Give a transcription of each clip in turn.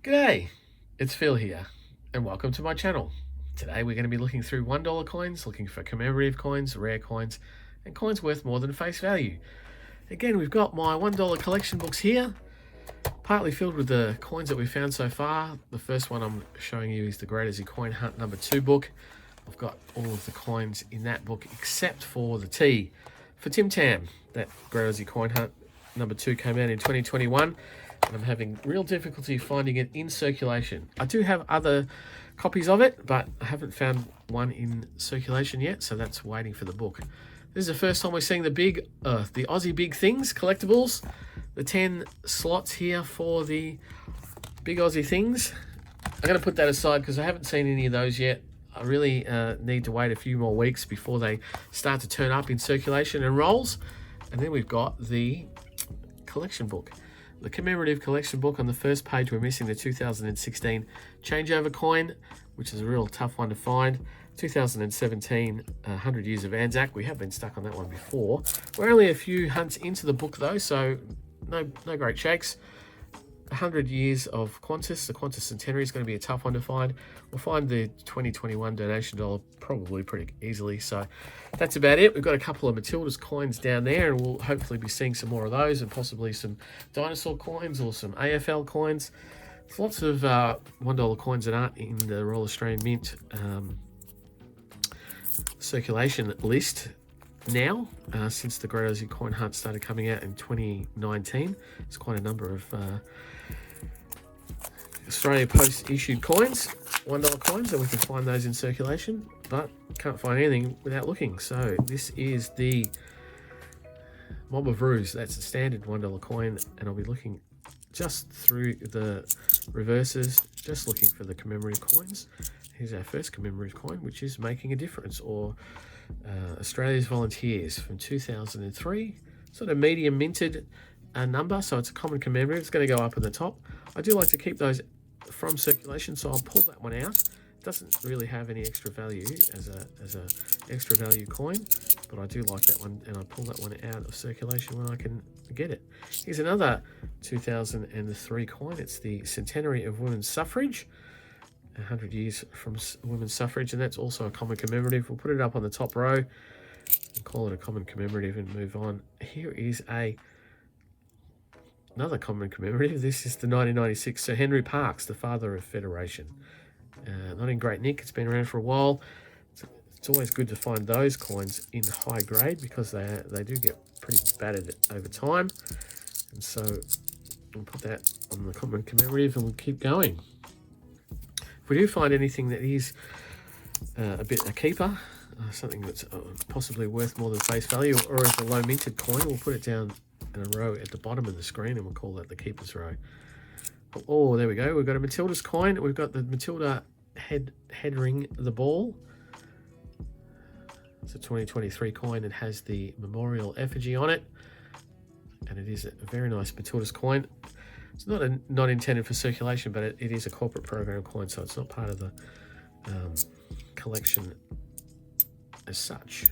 G'day, it's Phil here, and welcome to my channel. Today we're going to be looking through $1 coins, looking for commemorative coins, rare coins, and coins worth more than face value. Again, we've got my $1 collection books here, partly filled with the coins that we've found so far. The first one I'm showing you is the Great Aussie Coin Hunt number 2 book. I've got all of the coins in that book except for the T for Tim Tam. That Great Aussie Coin Hunt number 2 came out in 2021. And I'm having real difficulty finding it in circulation. I do have other copies of it, but I haven't found one in circulation yet, so that's waiting for the book. This is the first time we're seeing the Aussie Big Things collectibles. The 10 slots here for the Big Aussie Things. I'm going to put that aside because I haven't seen any of those yet. I really need to wait a few more weeks before they start to turn up in circulation and rolls. And then we've got the collection book. The commemorative collection book. On the first page we're missing the 2016 changeover coin, which is a real tough one to find. 2017 100 Years of Anzac. We have been stuck on that one before. We're only a few hunts into the book though, so no great shakes. 100 years of Qantas. The Qantas Centenary is going to be a tough one to find. We'll find the 2021 donation dollar probably pretty easily. So that's about it. We've got a couple of Matilda's coins down there, and we'll hopefully be seeing some more of those, and possibly some dinosaur coins or some AFL coins. There's lots of $1 coins that aren't in the Royal Australian Mint circulation list now, since the Great Aussie Coin Hunt started coming out in 2019. There's quite a number of Australia Post issued coins, $1 coins, and we can find those in circulation, but can't find anything without looking. So this is the Mob of Ruse. That's a standard $1 coin, and I'll be looking just through the reverses, just looking for the commemorative coins. Here's our first commemorative coin, which is Making a Difference, or Australia's Volunteers from 2003. Sort of medium minted number, so it's a common commemorative. It's going to go up in the top. I do like to keep those from circulation, so I'll pull that one out. It doesn't really have any extra value as a extra value coin, but I do like that one, and I pull that one out of circulation when I can get it. Here's another 2003 coin. It's the Centenary of Women's Suffrage, 100 years from women's suffrage, and that's also a common commemorative. We'll put it up on the top row and call it a common commemorative and move on. Here is another common commemorative. This is the 1996 Sir Henry Parkes, the father of Federation. Not in great nick. It's been around for a while. It's always good to find those coins in high grade because they do get pretty battered over time. And so we'll put that on the common commemorative and we'll keep going. If we do find anything that is a keeper, something that's possibly worth more than face value, or is a low minted coin, we'll put it down in a row at the bottom of the screen, and we'll call that the keeper's row. Oh, there we go. We've got a Matilda's coin. We've got the Matilda headering the ball. It's a 2023 coin. It has the memorial effigy on it, and it is a very nice Matilda's coin. It's not intended for circulation, but it is a corporate program coin, so it's not part of the collection as such,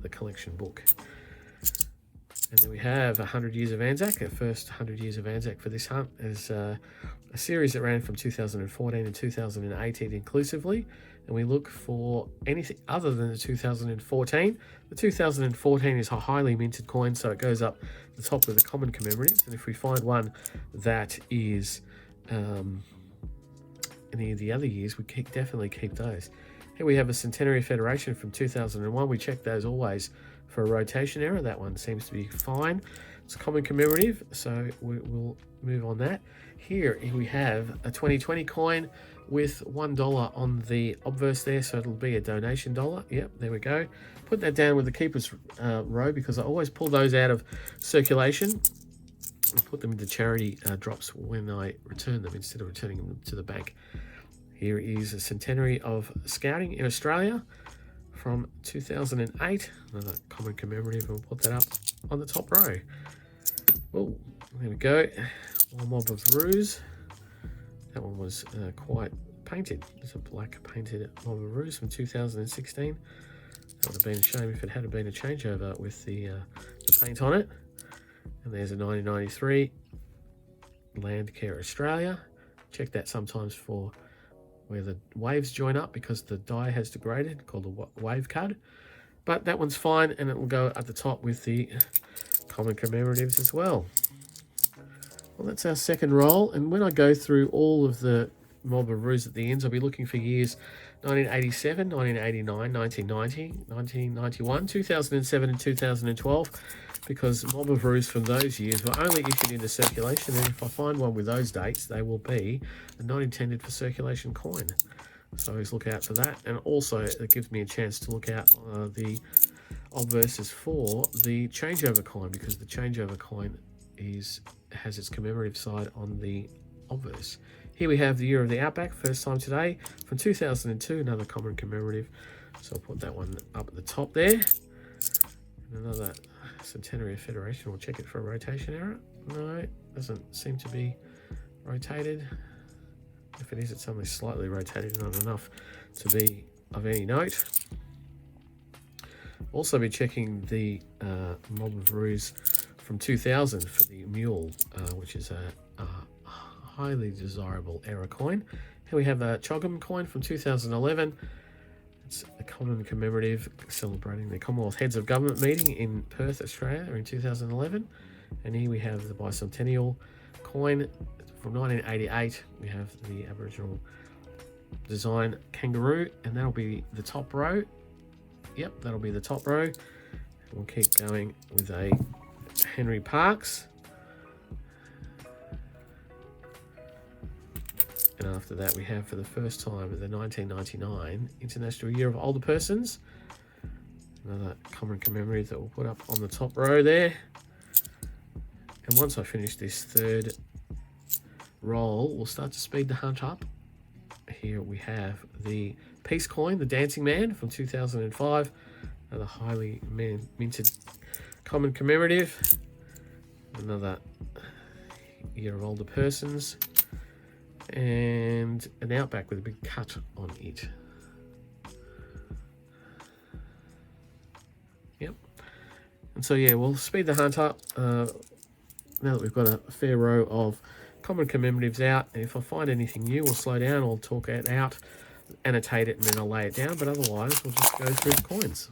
the collection book. And then we have 100 Years of Anzac. Our first 100 Years of Anzac for this hunt is a series that ran from 2014 and 2018 inclusively. And we look for anything other than the 2014. The 2014 is a highly minted coin, so it goes up the top with the common commemoratives. And if we find one that is any of the other years, we definitely keep those. Here we have a Centenary Federation from 2001. We check those always for a rotation error. That one seems to be fine. It's a common commemorative, so we'll move on that. Here we have a 2020 coin with $1 on the obverse there, so it'll be a donation dollar. Yep, there we go. Put that down with the keeper's row because I always pull those out of circulation and put them into charity drops when I return them instead of returning them to the bank. Here is a Centenary of Scouting in Australia from 2008, another common commemorative, and we'll put that up on the top row. Oh, there we go. One Mob of Ruse. That one was quite painted. It's a black painted Mob of Ruse from 2016. That would have been a shame if it had been a changeover with the paint on it. And there's a 1993 Landcare Australia. Check that sometimes for where the waves join up because the die has degraded, called a wave cud. But that one's fine, and it will go at the top with the common commemoratives as well. Well, that's our second roll, and when I go through all of the mob of roos at the ends, I'll be looking for years 1987, 1989, 1990, 1991, 2007 and 2012, because mob of roos from those years were only issued into circulation, and if I find one with those dates, they will be a not intended for circulation coin. So always look out for that, and also it gives me a chance to look out the obverses for the changeover coin, because the changeover coin has its commemorative side on the obverse. Here we have the year of the Outback, first time today, from 2002, another common commemorative. So I'll put that one up at the top there. And another Centenary of Federation. We'll check it for a rotation error. No, doesn't seem to be rotated. If it is, it's only slightly rotated, not enough to be of any note. Also be checking the mob of roos from 2000 for the mule, which is a highly desirable error coin. Here we have a Chogham coin from 2011. It's a common commemorative celebrating the Commonwealth Heads of Government meeting in Perth, Australia in 2011. And here we have the bicentennial coin from 1988. We have the Aboriginal design kangaroo, and that'll be the top row. Yep, that'll be the top row. We'll keep going with a Henry Parkes. And after that, we have for the first time the 1999 International Year of Older Persons. Another common commemorative that we'll put up on the top row there. And once I finish this third roll, we'll start to speed the hunt up. Here we have the Peace coin, the Dancing Man from 2005. Another highly minted common commemorative. Another Year of Older Persons. And an Outback with a big cut on it. Yep. And so yeah, we'll speed the hunt up now that we've got a fair row of common commemoratives out. And if I find anything new, we'll slow down, I'll talk it out, annotate it, and then I'll lay it down. But otherwise, we'll just go through the coins.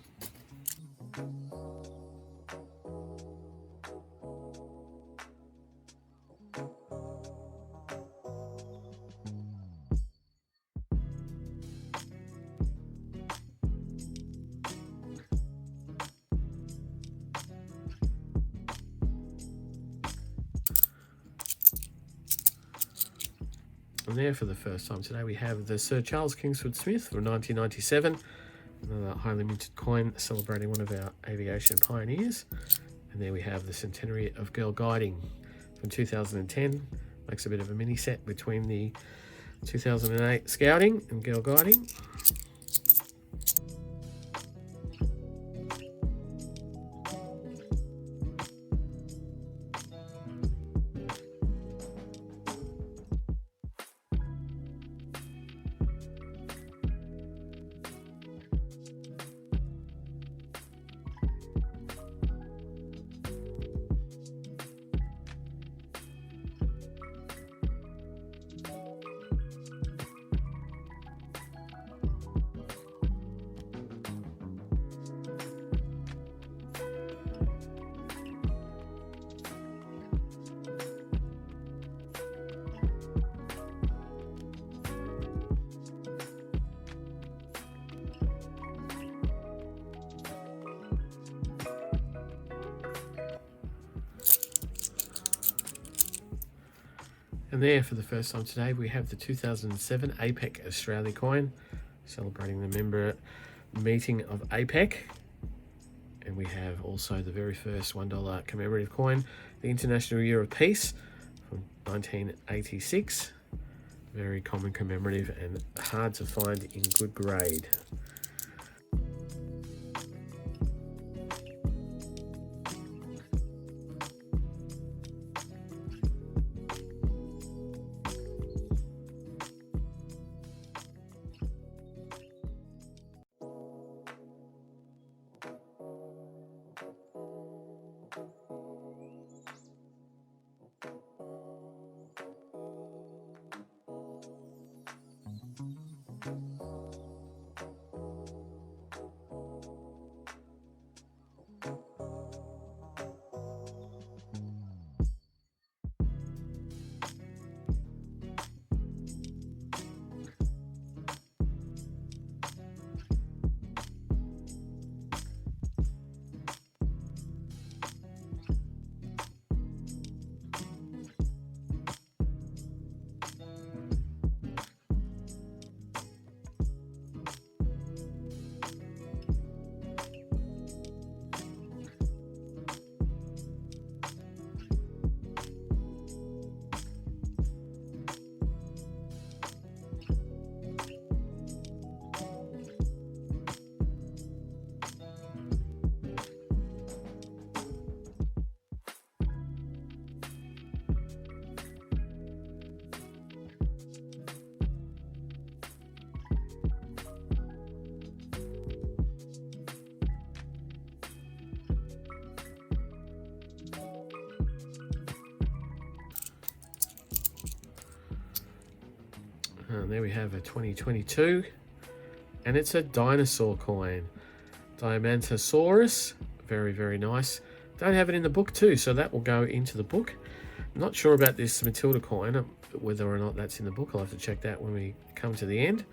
And there, for the first time today, we have the Sir Charles Kingsford Smith from 1997, another highly minted coin celebrating one of our aviation pioneers. And there we have the Centenary of Girl Guiding from 2010. Makes a bit of a mini set between the 2008 Scouting and Girl Guiding. And there, for the first time today, we have the 2007 APEC Australia coin, celebrating the member meeting of APEC. And we have also the very first $1 commemorative coin, the International Year of Peace from 1986. Very common commemorative and hard to find in good grade. And there we have a 2022, and it's a dinosaur coin. Diamantosaurus, very, very nice. Don't have it in the book too, so that will go into the book. I'm not sure about this Matilda coin, whether or not that's in the book. I'll have to check that when we come to the end.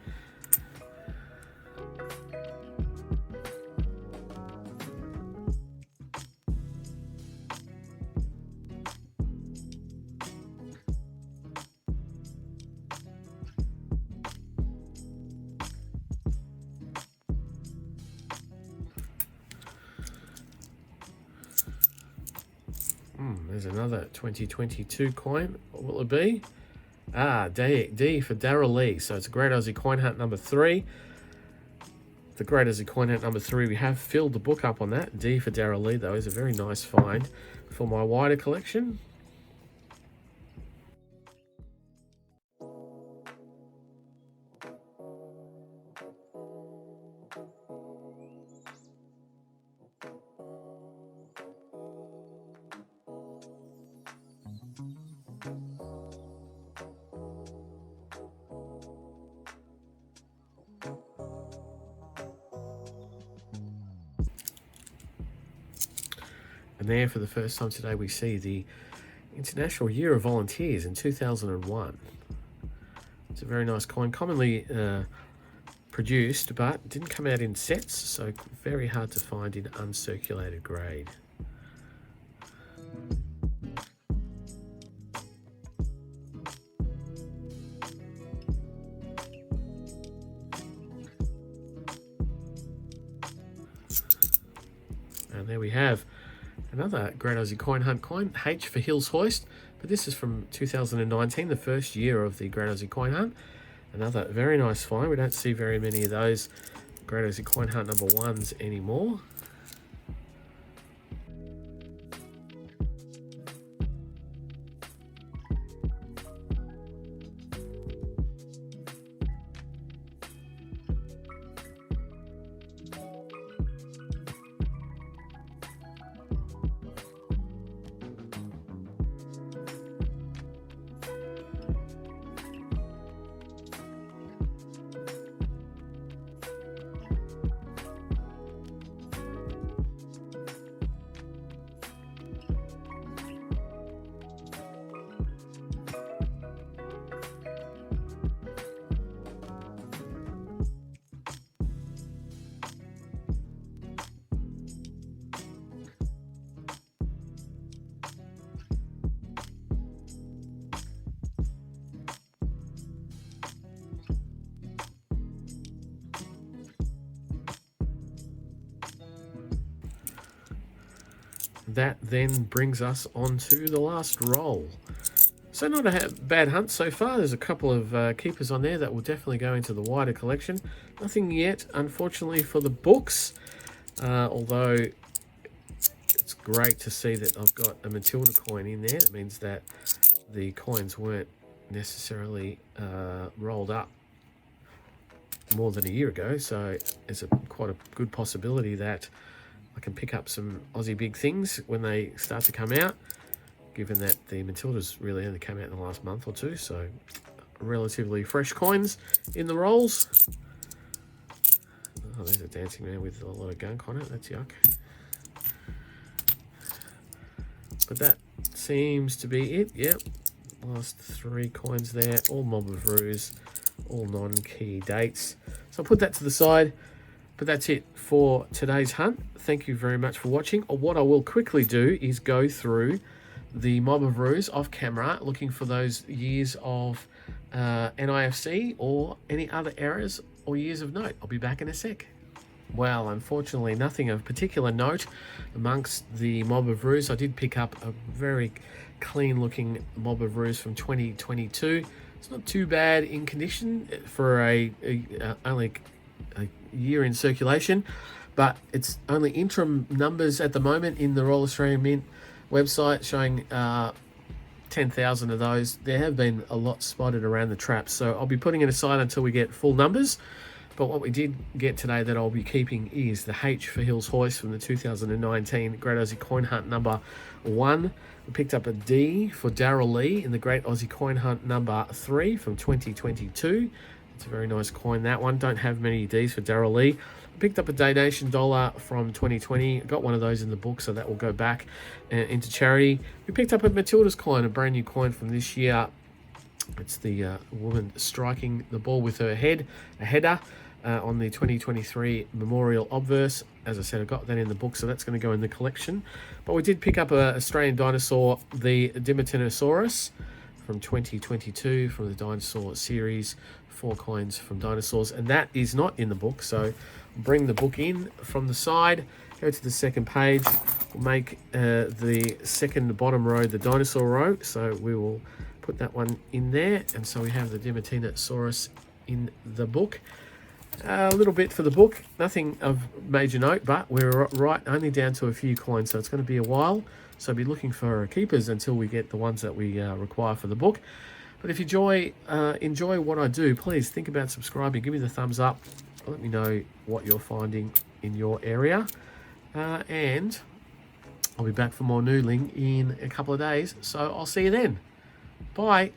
There's another 2022 coin. What will it be? D for Darrell Lee. So it's a Great Aussie Coin Hunt number 3. The Great Aussie Coin Hunt number 3. We have filled the book up on that. D for Darrell Lee, though, is a very nice find for my wider collection. And there, for the first time today, we see the International Year of Volunteers in 2001. It's a very nice coin, commonly produced, but didn't come out in sets, so very hard to find in uncirculated grade. And there we have another Great Aussie Coin Hunt coin, H for Hills Hoist, but this is from 2019, the first year of the Great Aussie Coin Hunt. Another very nice find. We don't see very many of those Great Aussie Coin Hunt number 1s anymore. That then brings us on to the last roll. So not a bad hunt so far. There's a couple of keepers on there that will definitely go into the wider collection. Nothing yet, unfortunately, for the books, although it's great to see that I've got a Matilda coin in there. It means that the coins weren't necessarily rolled up more than a year ago, so it's quite a good possibility that I can pick up some Aussie big things when they start to come out, given that the Matildas really only came out in the last month or two, so relatively fresh coins in the rolls. Oh, there's a dancing man with a lot of gunk on it. That's yuck. But that seems to be it. Yep. Last 3 coins there. All mob of roos, all non-key dates. So I'll put that to the side. But that's it for today's hunt. Thank you very much for watching. What I will quickly do is go through the mob of roos off camera, looking for those years of NIFC or any other errors or years of note. I'll be back in a sec. Well, unfortunately, nothing of particular note amongst the mob of roos. I did pick up a very clean looking mob of roos from 2022. It's not too bad in condition for only a year in circulation, but it's only interim numbers at the moment in the Royal Australian Mint website, showing 10,000 of those. There have been a lot spotted around the traps, so I'll be putting it aside until we get full numbers. But what we did get today that I'll be keeping is the H for Hills Hoist from the 2019 Great Aussie Coin Hunt number 1. We picked up a D for Darryl Lee in the Great Aussie Coin Hunt number 3 from 2022. It's a very nice coin, that one. Don't have many Ds for Darryl Lee. I picked up a donation dollar from 2020. Got one of those in the book, so that will go back into charity. We picked up a Matilda's coin, a brand new coin from this year. It's the woman striking the ball with her head, a header, on the 2023 Memorial Obverse. As I said, I got that in the book, so that's going to go in the collection. But we did pick up an Australian dinosaur, the Dimetinosaurus, from 2022, from the dinosaur series. 4 coins from dinosaurs, and that is not in the book, so bring the book in from the side, go to the second page. We'll make the second bottom row the dinosaur row, so we will put that one in there, and so we have the Dimetinosaurus in the book. A little bit for the book, nothing of major note, but we're right only down to a few coins, so it's going to be a while. So be looking for keepers until we get the ones that we require for the book. But if you enjoy what I do, please think about subscribing. Give me the thumbs up. Let me know what you're finding in your area. And I'll be back for more noodling in a couple of days. So I'll see you then. Bye.